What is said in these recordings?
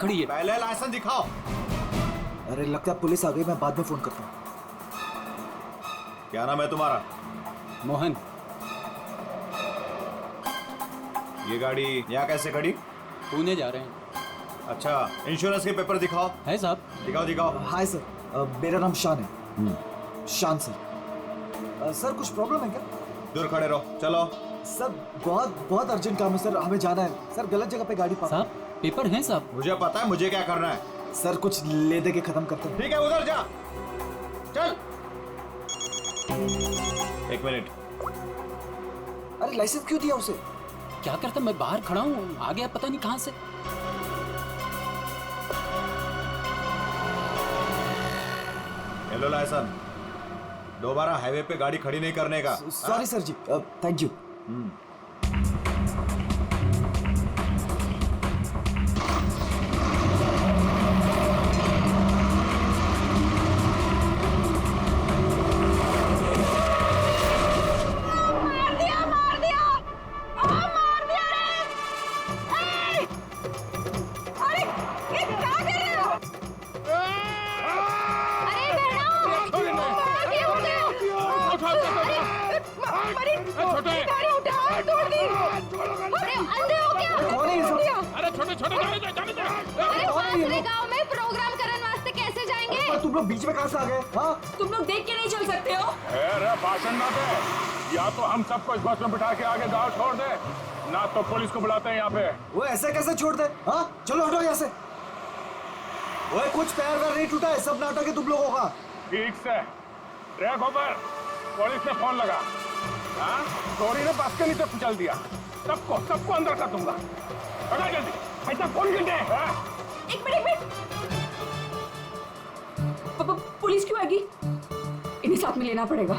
खड़ी है। पहले लाइसेंस दिखाओ। अरे लगता है पुलिस आ गई, मैं बाद में फोन करता हूँ। क्या नाम है तुम्हारा? मोहन। ये गाड़ी यहाँ कैसे खड़ी? पुणे जा रहे हैं। अच्छा, इंश्योरेंस के पेपर दिखाओ। है साहब। दिखाओ दिखाओ। हाय सर, मेरा नाम शान है। शान सर। सर कुछ प्रॉब्लम है क्या? दूर खड़े रहो, चलो। सर बहुत बहुत अर्जेंट काम है सर, हमें जाना है सर। गलत जगह पे गाड़ी पार्क। साहब पेपर हैं साहब। मुझे पता है मुझे क्या करना है। सर कुछ ले दे के खत्म करते हैं। ठीक है, उधर जा। चल। 1 मिनट। अरे लाइसेंस क्यों दिया उसे? क्या करता, मैं बाहर खड़ा हूँ, आ गया पता नहीं कहाँ से। हेलो लाइसेंस, दोबारा हाईवे पे गाड़ी खड़ी नहीं करने का। सॉरी सर जी, थैंक यू। गांव में प्रोग्राम करने वास्ते कैसे जाएंगे? तुम लोग बीच में कहाँ से आ गए? हाँ तुम लोग देख के नहीं चल सकते हो? अरे भाषण ना दे, या तो हम सबको इस बस में बिठा के आगे गांव छोड़ दे, ना तो पुलिस को बुलाते हैं यहाँ पे। वो ऐसे कैसे छोड़ दे? हाँ चलो हटो यहाँ से। वो कुछ पैर वैर नहीं टूटा है, सब नाटक है तुम लोगों का। ठीक से ट्रैक ऊपर, पुलिस ने फोन लगा। हाँ चोरी ने बस के नीचे कुचल दिया, सबको अंदर कर दूंगा। बता जल्दी, ऐसा कौन गिनते हैं? एक मिनट। पुलिस क्यों आएगी? इन्हें साथ में लेना पड़ेगा।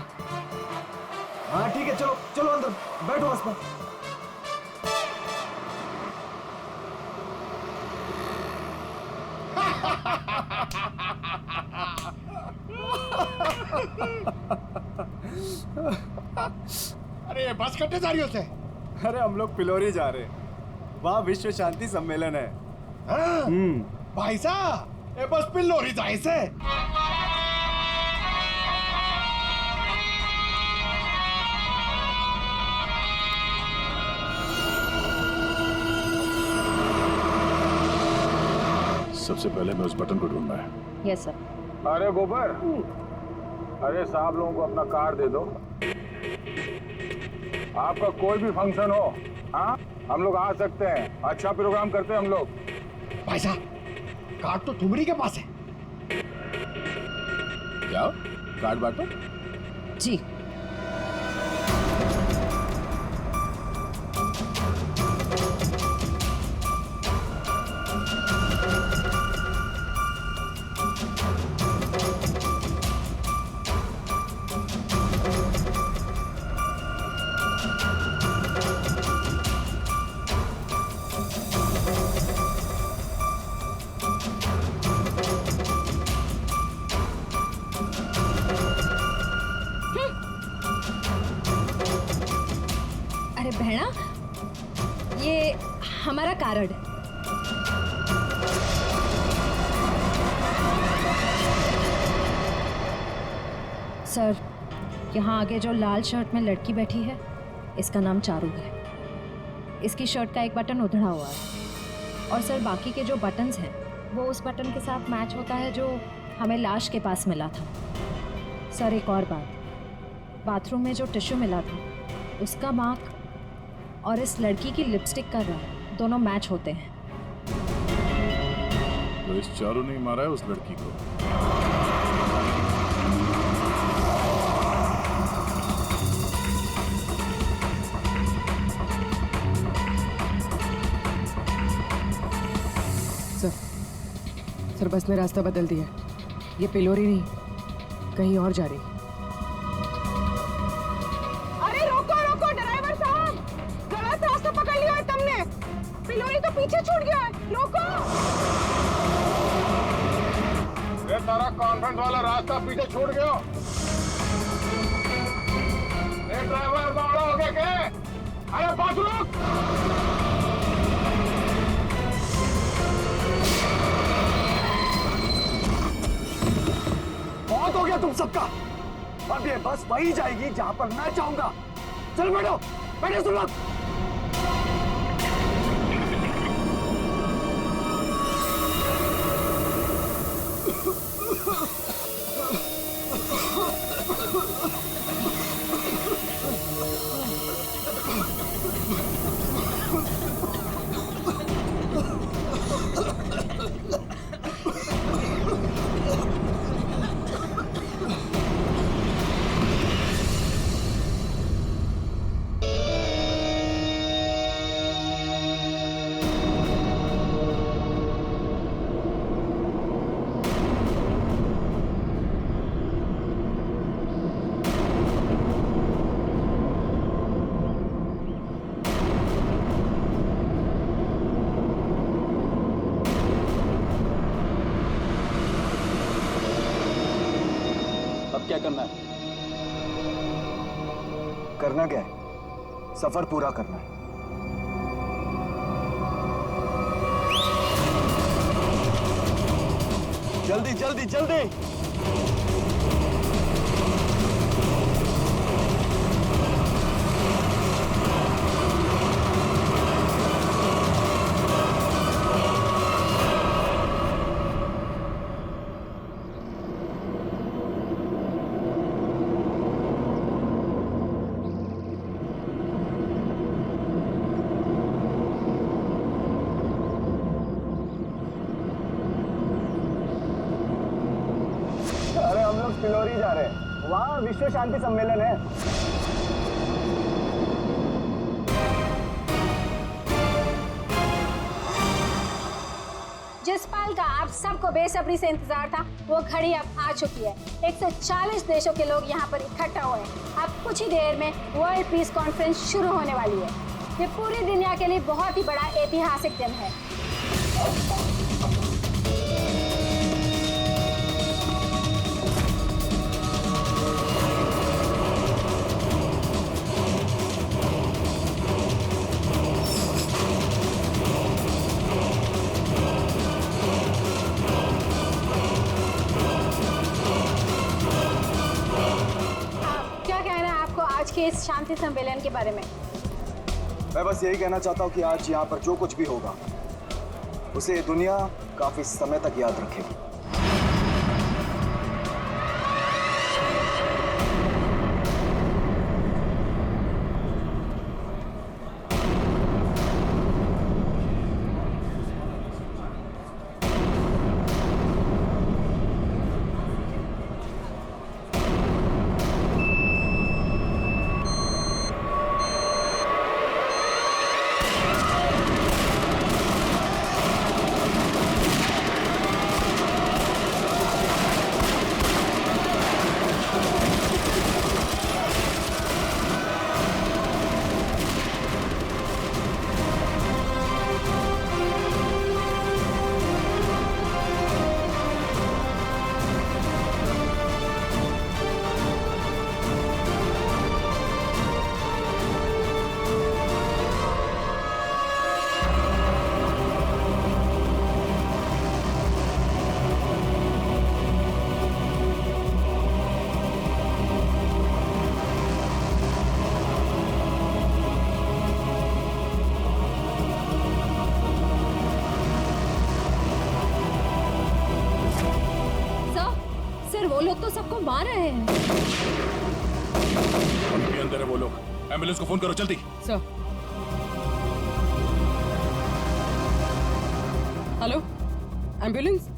हाँ ठीक है, चलो चलो अंदर बैठो बस में। अरे बस कट्टे जा रही होते? अरे हम लोग पिलोरी जा रहे हैं, वहाँ विश्व शांति सम्मेलन है। भाई साहब ये बस पिलोरी जाए से। सबसे पहले मैं उस बटन को ढूंढना है। Yes sir. अरे गोबर, अरे साहब लोगों को अपना कार्ड दे दो। आपका कोई भी फंक्शन हो, हाँ हम लोग आ सकते हैं। अच्छा प्रोग्राम करते हैं हम लोग। भाई साहब कार्ड तो तुम्हारी के पास है। जाओ कार्ड बांटो। जी। अरे बहना, ये हमारा कार्ड है। सर, यहाँ आगे जो लाल शर्ट में लड़की बैठी है, इसका नाम चारू है। इसकी शर्ट का एक बटन उधड़ा हुआ है और सर बाकी के जो बटन्स हैं वो उस बटन के साथ मैच होता है जो हमें लाश के पास मिला था। सर एक और बात, बाथरूम में जो टिश्यू मिला था उसका मार्क और इस लड़की की लिपस्टिक का रंग दोनों मैच होते हैं। तो इस चारू ने मारा है उस लड़की को। सर बस ने रास्ता बदल दिया। ये पिलोरी नहीं, कहीं और जा रही। अरे रोको रोको ड्राइवर साहब, गलत रास्ता पकड़ लिया है तुमने। पिलोरी तो पीछे छूट गया है, रोको। ये तारा कॉन्वेंट वाला रास्ता पीछे छूट गया। ये ड्राइवर बावड़ा हो गया क्या? अरे बात रुक। तुम सबका। अब ये बस वही जाएगी जहां पर मैं चाहूंगा। चलो बैठो, बैठो तुम लोग। अब क्या करना है? करना क्या है? सफर पूरा करना है। जल्दी जल्दी जल्दी। अरे हम लोग फिलोरी जा रहे हैं, वहाँ विश्व शांति सम्मेलन है। जिस पल का आप सबको बेसब्री से इंतजार था, वो घड़ी अब आ चुकी है। 140 देशों के लोग यहाँ पर इकट्ठा हुए हैं। अब कुछ ही देर में वर्ल्ड पीस कॉन्फ्रेंस शुरू होने वाली है। ये पूरी दुनिया के लिए बहुत ही बड़ा ऐतिहासिक दिन है। आज के इस शांति सम्मेलन के बारे में मैं बस यही कहना चाहता हूँ कि आज यहाँ पर जो कुछ भी होगा उसे दुनिया काफी समय तक याद रखेगी। लोग तो सबको मार रहे हैं। अभी अंदर है वो लोग। एम्बुलेंस को फोन करो जल्दी। सर। Hello, ambulance.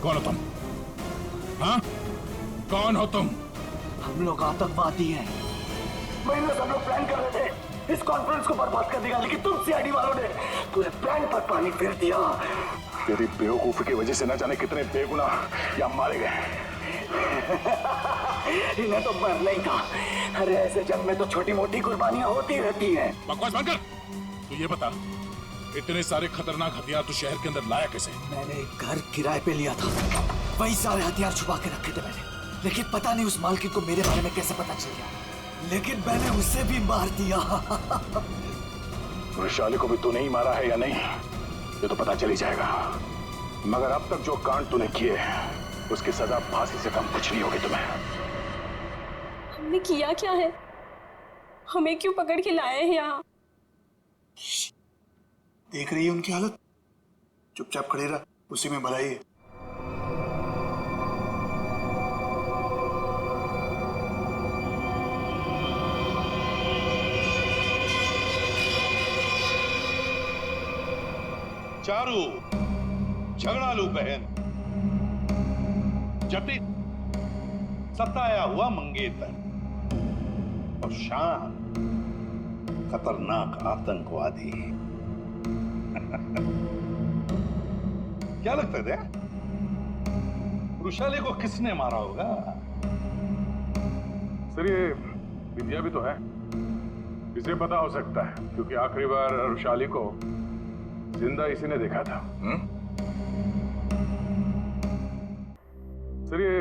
कौन हो तुम? हाँ? कौन हो तुम? हम लोग आतंकवादी हैं। महीनों से हम लोग प्लान कर रहे थे इस कॉन्फ्रेंस को बर्बाद करने का, लेकिन तुम सीआईडी वालों ने पूरे प्लान पर पानी फेर दिया। तेरी बेवकूफी की वजह से न जाने कितने बेगुनाह यहाँ मारे गए। इन्हें तो मरना ही था। अरे ऐसे जंग में तो छोटी मोटी कुर्बानियां होती रहती हैं। बकवास बंद कर। तू ये बता, इतने सारे खतरनाक हथियार तू शहर के अंदर लाया कैसे? मैंने एक घर किराए पे लिया था, वही सारे हथियार छुपा के रखे थे मैंने, लेकिन पता नहीं उस मालकिन को मेरे बारे में कैसे पता चल गया, लेकिन मैंने उसे भी मार दिया। वैशाली को भी तूने ही मारा है या नहीं, ये तो पता चल ही जाएगा। मगर अब तक जो कांड तूने किए उसकी सजा फांसी से कम कुछ नहीं होगी तुम्हें। हमने किया क्या है? हमें क्यों पकड़ के लाए हैं यहाँ? देख रही है उनकी हालत, चुपचाप खड़े रहा, उसी में भलाई है। चारू, झगड़ालू बहन, जटिल सताया हुआ मंगेतर और शान खतरनाक आतंकवादी। क्या लगता है वृषाली को किसने मारा होगा? सर ये विद्या भी तो है, इसे पता हो सकता है क्योंकि आखिरी बार वृषाली को जिंदा इसी ने देखा था। सर ये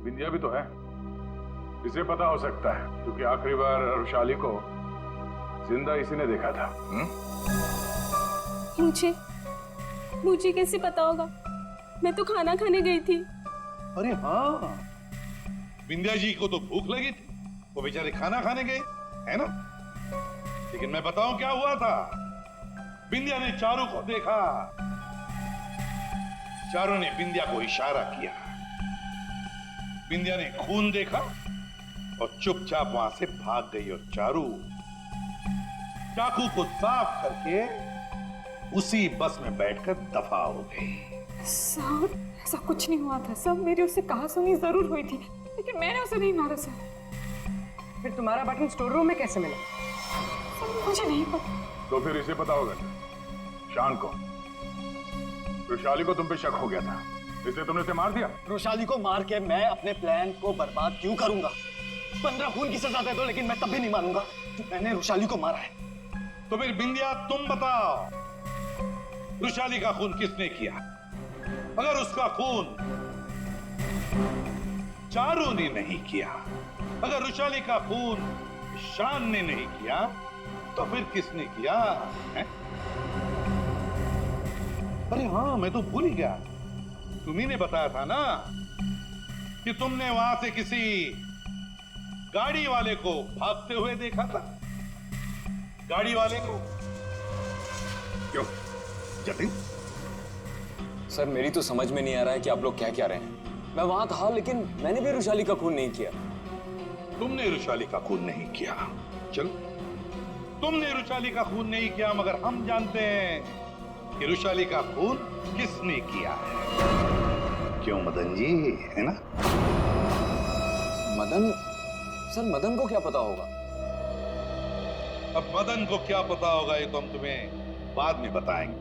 विद्या भी तो है, इसे पता हो सकता है क्योंकि आखिरी बार वृषाली को जिंदा इसी ने देखा था। मुझे कैसे पता होगा? मैं तो खाना खाने गई थी। अरे हाँ, विंध्या जी को तो भूख लगी थी, वो बेचारे खाना खाने गए, है ना? लेकिन मैं बताऊं क्या हुआ था। विंध्या ने चारू को देखा, चारू ने विंध्या को इशारा किया, विंध्या ने खून देखा और चुपचाप वहां से भाग गई और चारू चाकू को साफ करके उसी बस में बैठकर दफा हो गई। सर ऐसा कुछ नहीं हुआ था। सब मेरी उससे कहासुनी जरूर हुई थी, लेकिन मैंने उसे नहीं मारा सर। फिर तुम्हारा बटन स्टोर रूम में कैसे मिला? सर मुझे नहीं पता। तो फिर इसे पता होगा शान को, वृषाली को तुम पे शक हो गया था, इसलिए तुमने इसे मार दिया। वृषाली को मार के मैं अपने प्लान को बर्बाद क्यों करूंगा? 15 खून की सजा दे दो, लेकिन मैं तब भी नहीं मानूंगा कि मैंने वृषाली को मारा है। तो फिर विंध्या तुम बताओ, वृषाली का खून किसने किया? अगर उसका खून चारू ने नहीं किया, अगर वृषाली का खून शान ने नहीं किया, तो फिर किसने किया है? अरे हाँ, मैं तो भूल ही गया। तुम्ही ने बताया था ना कि तुमने वहां से किसी गाड़ी वाले को भागते हुए देखा था। गाड़ी वाले को क्यों जतिन? सर मेरी तो समझ में नहीं आ रहा है कि आप लोग क्या रहे हैं। मैं वहां था लेकिन मैंने भी रुशाली का खून नहीं किया। तुमने रुशाली का खून नहीं किया, चलो तुमने रुशाली का खून नहीं किया, मगर हम जानते हैं कि रुशाली का खून किसने किया है। क्यों मदन जी, है ना? मदन? सर मदन को क्या पता होगा? अब मदन को क्या पता होगा ये तो हम तुम्हें बाद में बताएंगे।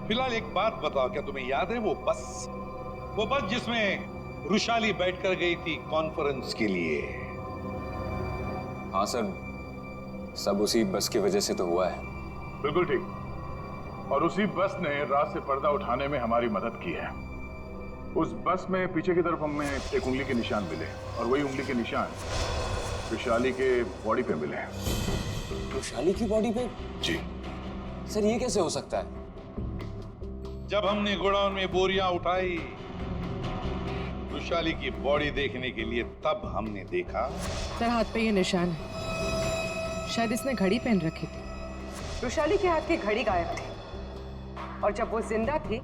फिलहाल एक बात बताओ, क्या तुम्हें याद है वो बस जिसमें रुशाली बैठकर गई थी कॉन्फ्रेंस के लिए? हाँ सर, सब उसी बस की वजह से तो हुआ है। बिल्कुल ठीक। और उसी बस ने रात से पर्दा उठाने में हमारी मदद की है। उस बस में पीछे की तरफ हमें एक उंगली के निशान मिले और वही उंगली के निशान रुशाली के बॉडी पे मिले। रुशाली की बॉडी पे? जी। सर ये कैसे हो सकता है? जब हमने गोडाउन में बोरियां उठाई रुशाली की बॉडी देखने के लिए, तब हमने देखा। सर हाथ पे ये निशान है, शायद इसने घड़ी पहन रखी थी। रुशाली के हाथ की घड़ी गायब थी और जब वो जिंदा थी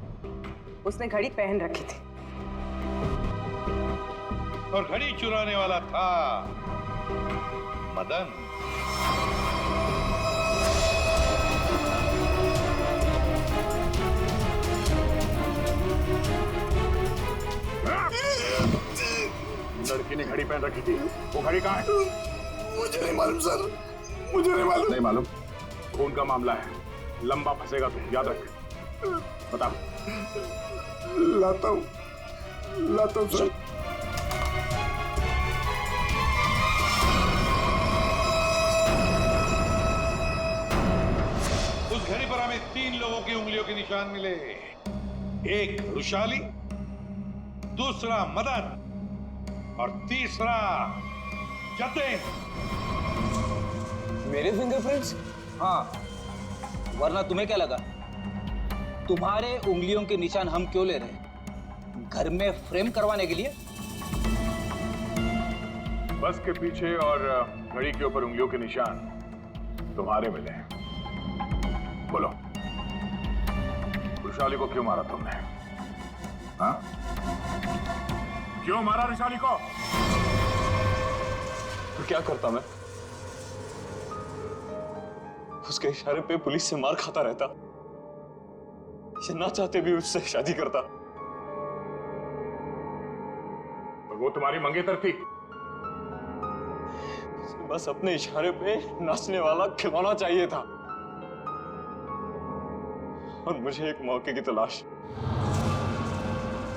उसने घड़ी पहन रखी थी। और घड़ी चुराने वाला था मदन। लड़की ने घड़ी पहन रखी थी, वो घड़ी कहाँ है? मुझे नहीं मालूम सर, मुझे नहीं मालूम। नहीं मालूम? खून का मामला है, लंबा फंसेगा तो याद रख। बता। लाता हूँ सर। उस घड़ी पर हमें 3 लोगों की उंगलियों के निशान मिले। एक रुशाली, दूसरा मदन और तीसरा जतिन। मेरे फिंगरप्रिंट्स? हाँ, वरना तुम्हें क्या लगा तुम्हारे उंगलियों के निशान हम क्यों ले रहे हैं? घर में फ्रेम करवाने के लिए? बस के पीछे और घड़ी के ऊपर उंगलियों के निशान तुम्हारे मिले हैं। बोलो, रुशाली को क्यों मारा तुमने? हाँ? क्यों मारा रुशाली को? तो क्या करता मैं? उसके इशारे पे पुलिस से मार खाता रहता, या ना चाहते भी उससे शादी करता। और वो तुम्हारी मंगेतर थी? बस अपने इशारे पे नाचने वाला खिलौना चाहिए था, और मुझे एक मौके की तलाश।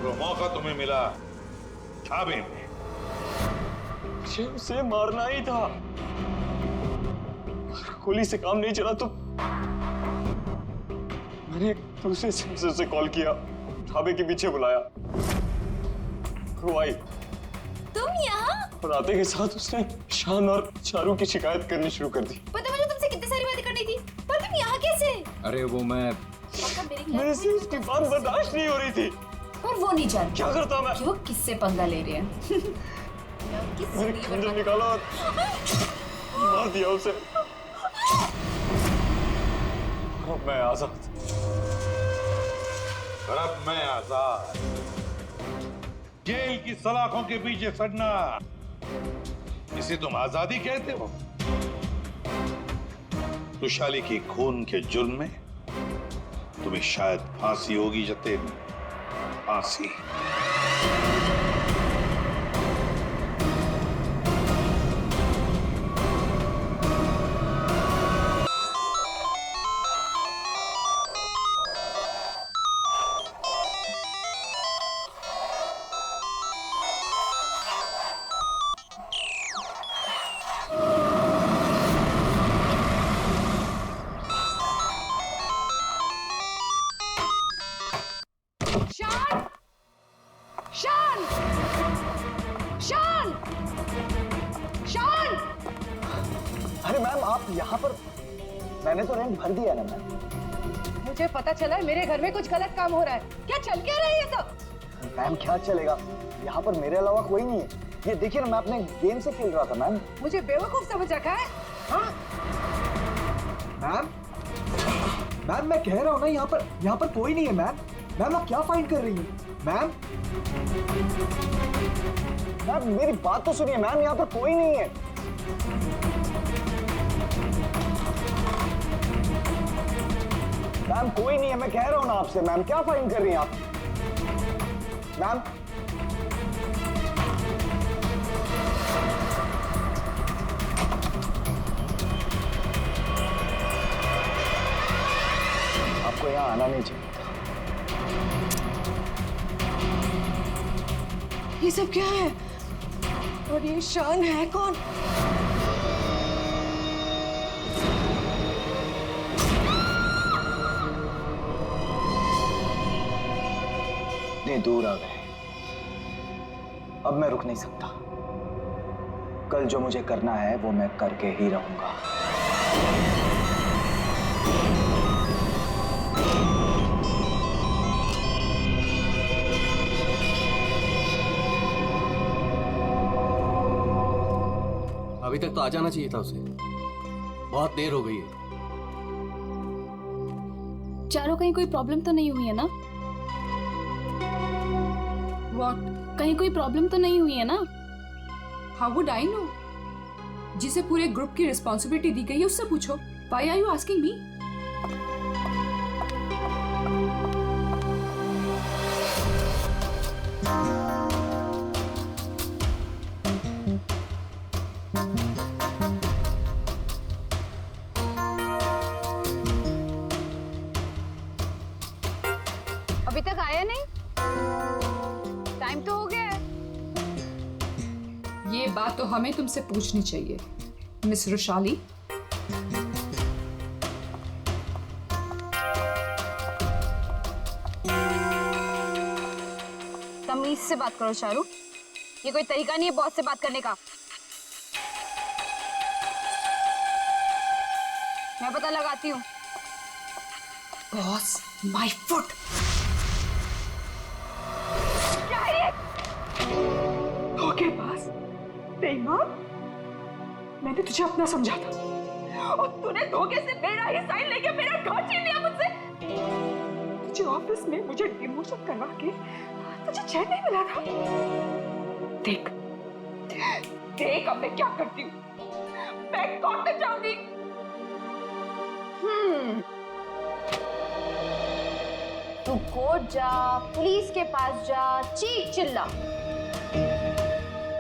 वो मौका तुम्हें मिला ढाबे में। मुझे उसे मारना ही था। गोली से काम नहीं चला तो मैंने एक दूसरे सेंसर से कॉल किया, ढाबे के पीछे बुलाया। वो आई। तुम यहाँ? और आते के साथ उसने शान और चारू की शिकायत करनी शुरू कर दी। पता मुझे तुमसे कितनी सारी बातें करनी थी, पर तुम यहाँ कैसे? अरे वो मेरे से उसकी बात बर्दाश्त नहीं हो रही थी। और वो नहीं जानता क्या करता मैं? क्यों किससे पंगा ले रहे हैं? मैंने खंजर निकाला और मार दिया उसे। अब मैं आजाद। और अब मैं आजाद। जेल की सलाखों के पीछे सड़ना, इसे तुम आजादी कहते हो? रुशाली के खून के जुर्म में तुम्हें शायद फांसी होगी जतिन, फांसी। अरे मैम, आप यहाँ पर? मैंने तो रेंट भर दिया ना मैम। मुझे पता चला है मेरे घर में कुछ गलत काम हो रहा है। क्या चल क्या रहा है ये सब? मैम क्या चलेगा, यहाँ पर मेरे अलावा कोई नहीं है। ये देखिए ना, मैं अपने गेम से खेल रहा था मैम। मुझे बेवकूफ समझ रखा है? हाँ? मैम मैम मैं कह रहा हूँ ना, यहाँ पर कोई नहीं है मैम। मैम आप क्या फाइंड कर रही हैं? मैम मैम मेरी बात तो सुनिए मैम, यहाँ पर कोई नहीं है। मैम कोई नहीं है, मैं कह रहा हूँ ना आपसे। मैम क्या फाइंड कर रही हैं आप? मैम आपको यहाँ आना नहीं चाहिए। ये सब क्या है? और ये शान है कौन? इतने दूर आ गए, अब मैं रुक नहीं सकता। कल जो मुझे करना है वो मैं करके ही रहूंगा। अभी तक तो आ जाना चाहिए था उसे, बहुत देर हो गई है। चारों कहीं कोई प्रॉब्लम तो नहीं हुई है ना? What? कहीं कोई प्रॉब्लम तो नहीं हुई है ना? How would I know? जिसे पूरे ग्रुप की रिस्पॉन्सिबिलिटी दी गई है उससे पूछो। Why are you asking me? अभी तक आया नहीं? टाइम तो हो गया है। ये बात तो हमें तुमसे पूछनी चाहिए, मिस रुशाली। तमीज से बात करो चारू, ये कोई तरीका नहीं है बॉस से बात करने का। मैं पता लगाती हूँ। Boss, my foot. क्या है ये? ओके बॉस, बेईमान, मैंने तुझे अपना समझा था और तूने धोखे से मेरा ही साइन लेके मेरा घर छीन लिया मुझसे। तुझे ऑफिस में मुझे डिमोशन करवा के तुझे चैन नहीं मिला था। देख देख अब मैं क्या करती हूँ। मैं कोर्ट में जाऊंगी। तू कोर्ट जा, पुलिस के पास जा, चीख चिल्ला,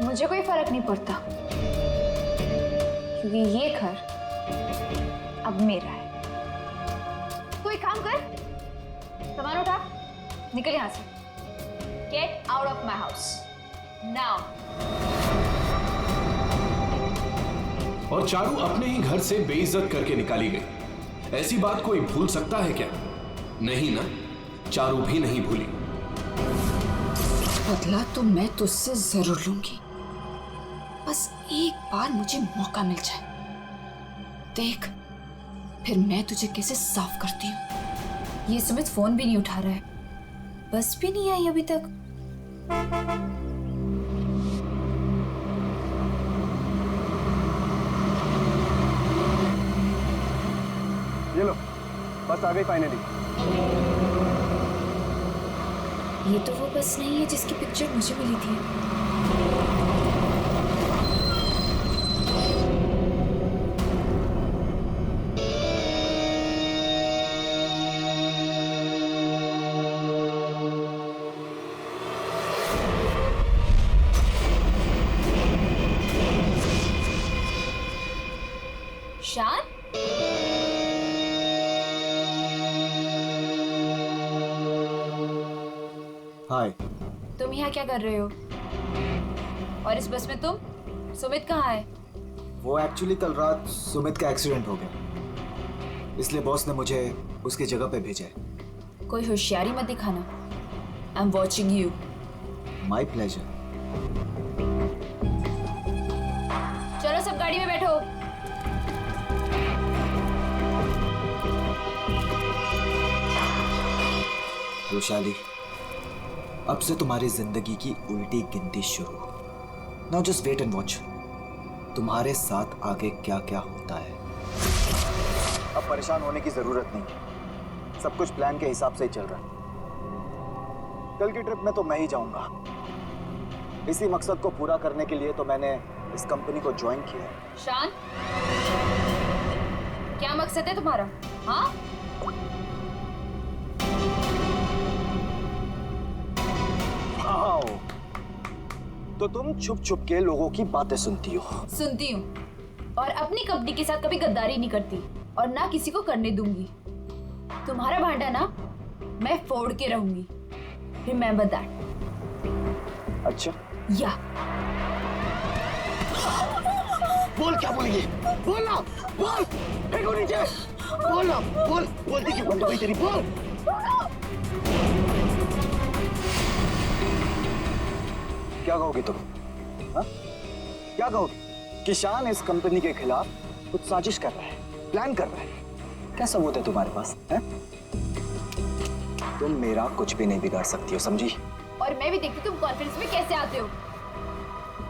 मुझे कोई फर्क नहीं पड़ता, क्योंकि ये घर अब मेरा है। कोई काम कर, सामान उठा, निकल यहां से। Get out of my house now. और चारू अपने ही घर से बेइज्जत करके निकाली गई। ऐसी बात कोई भूल सकता है क्या? नहीं ना, चारू भी नहीं भूली। बदला तो मैं तुझसे जरूर लूंगी, बस एक बार मुझे मौका मिल जाए। देख फिर मैं तुझे कैसे साफ करती हूँ। ये सुमित फोन भी नहीं उठा रहा है, बस भी नहीं आई अभी तक। ये लो, बस आ गई फाइनली। ये तो वो बस नहीं है जिसकी पिक्चर मुझे मिली थी। शान, हाय। तुम यहाँ क्या कर रहे हो? और इस बस में तुम? सुमित कहाँ है? वो एक्चुअली कल रात सुमित का एक्सीडेंट हो गया, इसलिए बॉस ने मुझे उसकी जगह पे भेजा है। कोई होशियारी मत दिखाना। I am watching you. My pleasure. चलो सब गाड़ी में बैठो। रोशाली, अब से तुम्हारी जिंदगी की उल्टी गिनती शुरू। Now just wait and watch तुम्हारे साथ आगे क्या क्या होता है। अब परेशान होने की जरूरत नहीं है, सब कुछ प्लान के हिसाब से ही चल रहा है। कल की ट्रिप में तो मैं ही जाऊंगा। इसी मकसद को पूरा करने के लिए तो मैंने इस कंपनी को ज्वाइन किया है। शान, क्या मकसद है तुम्हारा? हाँ, तो तुम छुप छुप के लोगों की बातें सुनती हो? सुनती हूँ, और अपनी कंपनी के साथ कभी गद्दारी नहीं करती और ना किसी को करने दूंगी। तुम्हारा भांडा ना मैं फोड़ के रहूंगी। Remember that. अच्छा, या बोल क्या बोलेगी? बोल ना, बोल। फेंको नीचे, बोल ना, बोल। बोलती क्यों बंद हो गई तेरी? बोल। क्या कहोगी तुम? हाँ? क्या कहोगी? कि शान इस कंपनी के खिलाफ कुछ साजिश कर रहा है, प्लान कर रहा है। क्या सबूत है तुम्हारे पास? है? तुम मेरा कुछ भी नहीं बिगाड़ सकती हो, समझी? और मैं भी देखती तुम कॉन्फ्रेंस में कैसे आते हो।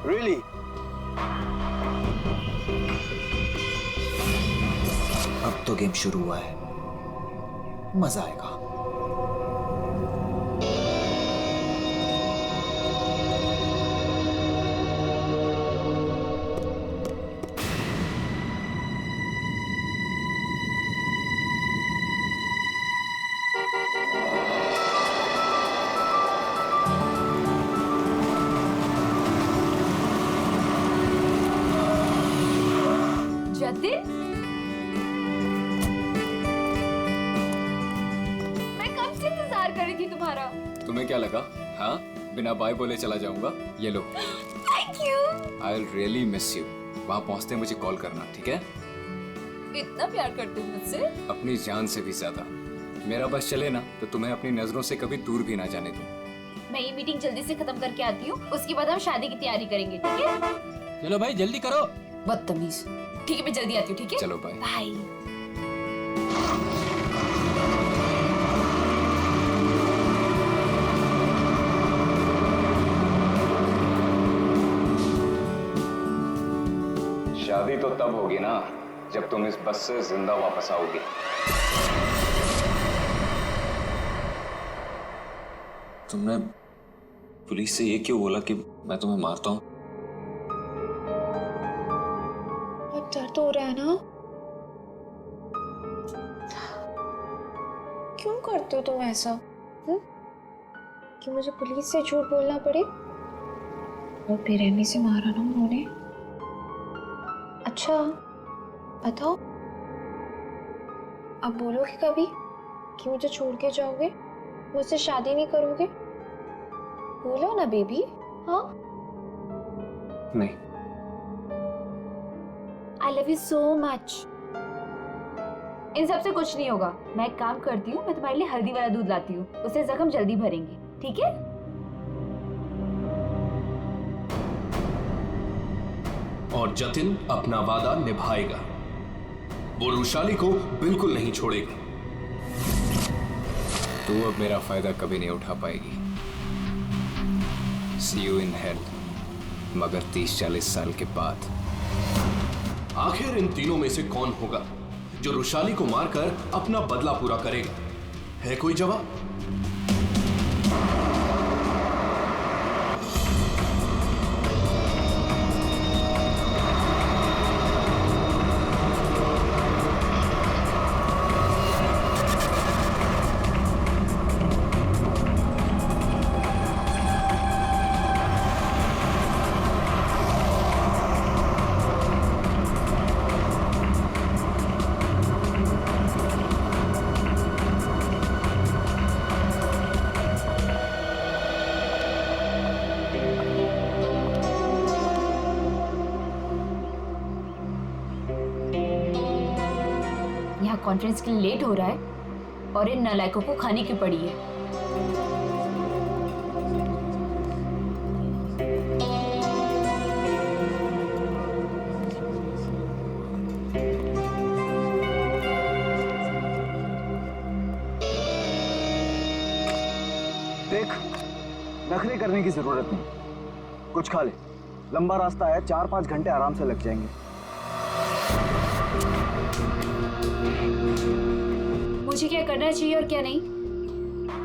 Really? अब तो गेम शुरू हुआ है, मजा आएगा। जतिन, मैं कब से इंतजार कर रही थी तुम्हारा। तुम्हें क्या लगा? हाँ, बिना बाय बोले चला जाऊंगा? ये लो। Thank you. I will really miss you. वहाँ पहुँचते मुझे कॉल करना, ठीक है? इतना प्यार करते हो मुझसे? अपनी जान से भी ज्यादा। मेरा बस चले ना तो तुम्हें अपनी नजरों से कभी दूर भी ना जाने दूं। मैं ये मीटिंग जल्दी से खत्म करके आती हूँ, उसके बाद हम शादी की तैयारी करेंगे, ठीक है? चलो भाई जल्दी करो। बदतमीज। ठीक है, मैं जल्दी आती हूँ, ठीक है? चलो बाय। बाय। शादी तो तब होगी ना जब तुम इस बस से जिंदा वापस आओगी। तुमने पुलिस से ये क्यों बोला कि मैं तुम्हें मारता हूँ? अब दर्द हो रहा है ना? क्यों करते हो तुम ऐसा? कि मुझे पुलिस से झूठ बोलना पड़े? और बेरहमी से मारा ना उन्होंने। अच्छा बताओ, अब बोलोगे कभी कि मुझे छोड़ के जाओगे, मुझसे शादी नहीं करोगे? बोलो ना बेबी। हाँ, नहीं। I love you so much. इन सब से कुछ नहीं होगा। मैं एक काम करती हूँ, मैं तुम्हारे लिए हल्दी वाला दूध लाती हूँ, उससे जख्म जल्दी भरेंगे, ठीक है? और जतिन अपना वादा निभाएगा। वो रुशाली को बिल्कुल नहीं छोड़ेगा। तू अब मेरा फायदा कभी नहीं उठा पाएगी। See you in hell, मगर 30-40 साल के बाद। आखिर इन तीनों में से कौन होगा जो रुशाली को मारकर अपना बदला पूरा करेगा? है कोई जवाब? यहाँ कॉन्फ्रेंस के लिए लेट हो रहा है और इन नालायकों को खाने की पड़ी है। देख, नखरे करने की जरूरत नहीं, कुछ खा ले। लंबा रास्ता है, 4-5 घंटे आराम से लग जाएंगे। मुझे क्या करना चाहिए और क्या नहीं,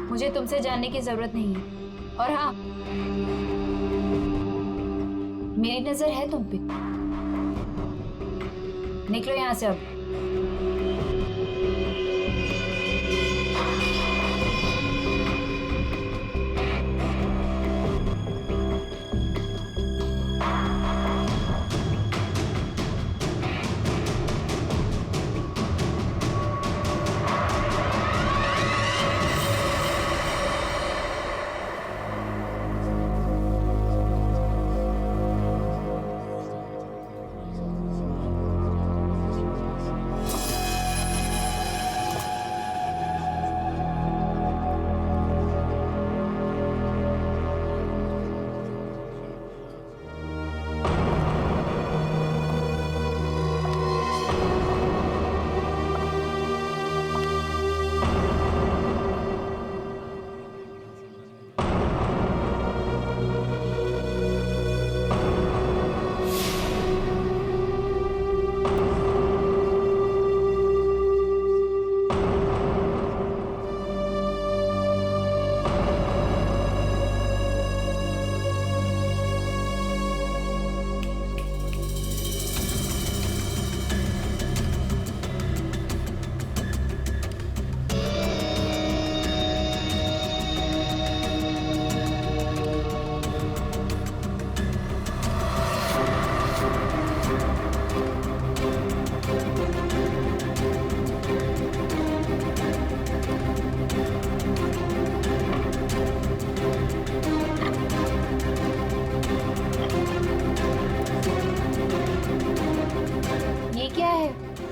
मुझे तुमसे जानने की जरूरत नहीं है। और हाँ, मेरी नजर है तुम पे। निकलो यहां से अब।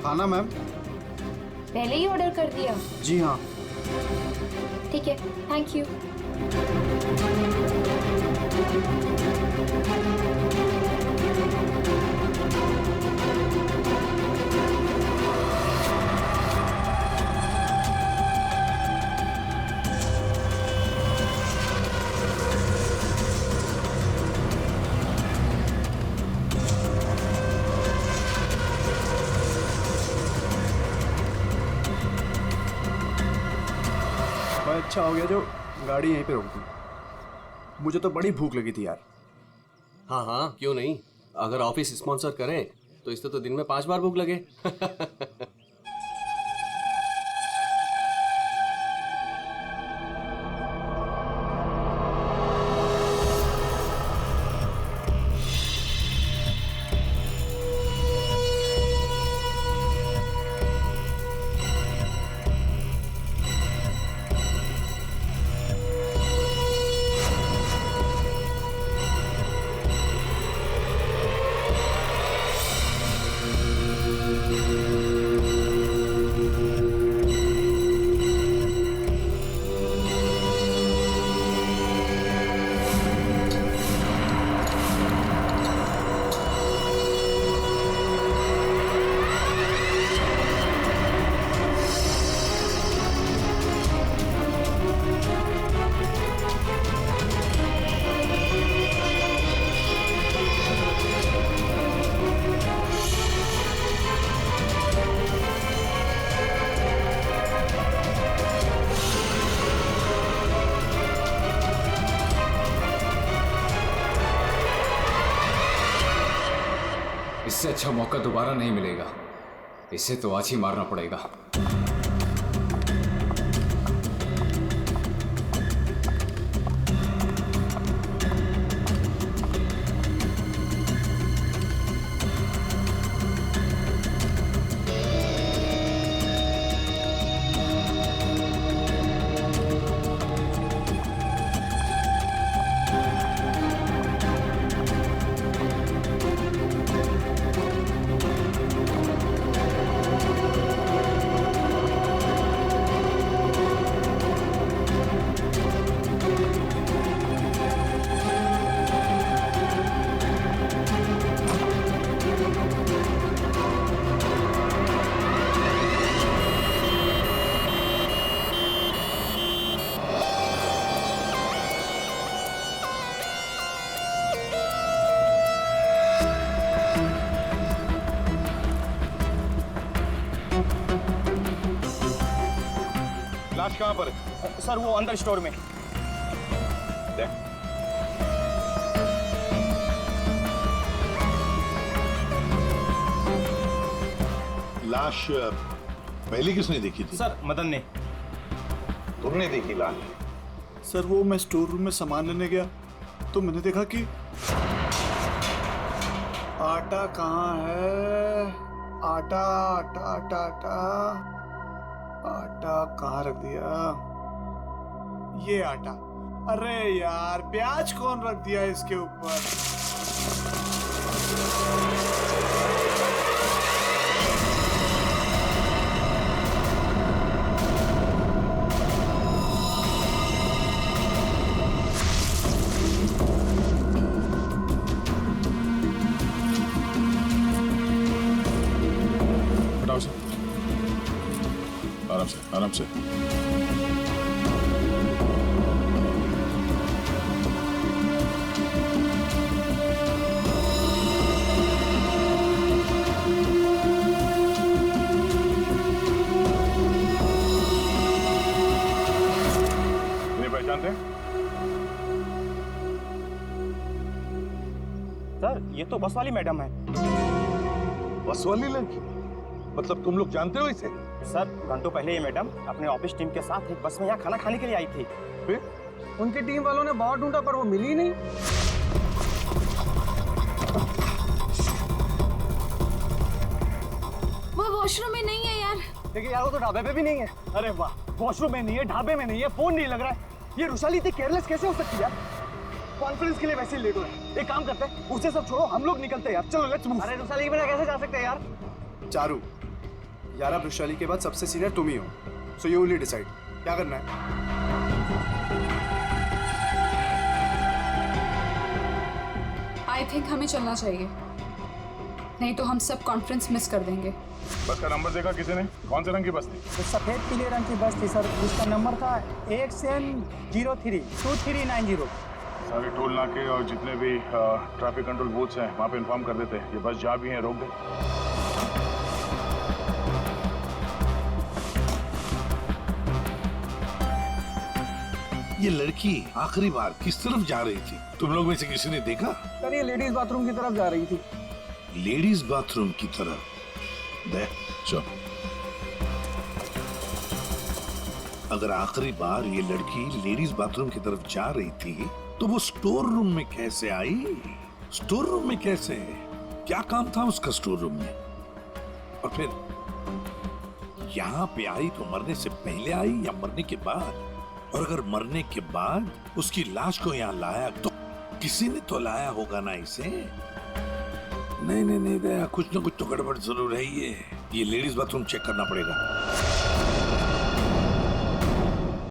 खाना मैम। पहले ही ऑर्डर कर दिया? जी हाँ। ठीक है, थैंक यू। अच्छा हो गया जो गाड़ी यहीं पे रोक दी, मुझे तो बड़ी भूख लगी थी यार। हाँ हाँ, क्यों नहीं। अगर ऑफिस स्पॉन्सर करे तो इससे तो दिन में 5 बार भूख लगे। इससे अच्छा मौका दोबारा नहीं मिलेगा, इसे तो आज ही मारना पड़ेगा। लाश कहाँ पर है? सर वो अंदर स्टोर में। देख। लाश पहले किसने देखी थी? सर मदन ने। तुमने देखी लाश? सर वो मैं स्टोर रूम में सामान लेने गया तो मैंने देखा कि आटा कहाँ है? आटा आटा आटा आटा आटा कहाँ रख दिया? ये आटा। अरे यार प्याज कौन रख दिया इसके ऊपर? आराम से। इन्हें पहचानते हैं? सर ये तो बस वाली मैडम है। बस वाली लड़की? मतलब तुम लोग जानते हो इसे? सर घंटों पहले ये मैडम अपने ऑफिस टीम के साथ एक बस में यहाँ खाना खाने के लिए आई थी। फिर उनकी टीम वालों ने बहुत ढूंढा पर वो मिली नहीं। वो वॉशरूम में नहीं है यार। देखिए यार वो तो ढाबे पे भी नहीं है। अरे वाह, वॉशरूम में नहीं है, ढाबे में नहीं है, फोन नहीं लग रहा है। ये रुशाली इतनी केयरलेस कैसे हो सकती है यार? कॉन्फ्रेंस के लिए वैसे ही लेट हो रहे हैं। एक काम करते हैं, उसे सब छोड़ो, हम लोग निकलते हैं यार। चलो लेट्स मूव। अरे रुशाली के बिना कैसे जा सकते हैं यार? चारू यार, अब वैशाली के बाद सबसे सीनियर तुम ही हो, सो यू विल डिसाइड क्या करना है। आई थिंक हमें चलना चाहिए, नहीं तो हम सब कॉन्फ्रेंस मिस कर देंगे। बस का नंबर देखा किसी ने? कौन से रंग की बस थी? तो सफेद पीले रंग की बस थी सर, उसका नंबर था XN032390। सारे टोल नाके और जितने भी ट्रैफिक कंट्रोल बूथ्स हैं वहाँ पे इन्फॉर्म कर देते हैं। ये बस जा भी हैं, रोक दे। ये लड़की आखिरी बार किस तरफ जा रही थी? तुम लोग में से किसी ने देखा? सर ये लेडीज बाथरूम की तरफ जा रही थी। लेडीज बाथरूम की तरफ? देख चल, अगर आखिरी बार ये लड़की लेडीज बाथरूम की तरफ जा रही थी तो वो स्टोर रूम में कैसे आई? स्टोर रूम में कैसे? क्या काम था उसका स्टोर रूम में? और फिर यहाँ पे आई तो मरने से पहले आई या मरने के बाद? और अगर मरने के बाद उसकी लाश को यहाँ लाया तो किसी ने तो लाया होगा ना इसे? नहीं नहीं नहीं, कुछ ना कुछ तो गड़बड़ जरूर है। ये लेडीज बाथरूम चेक करना पड़ेगा।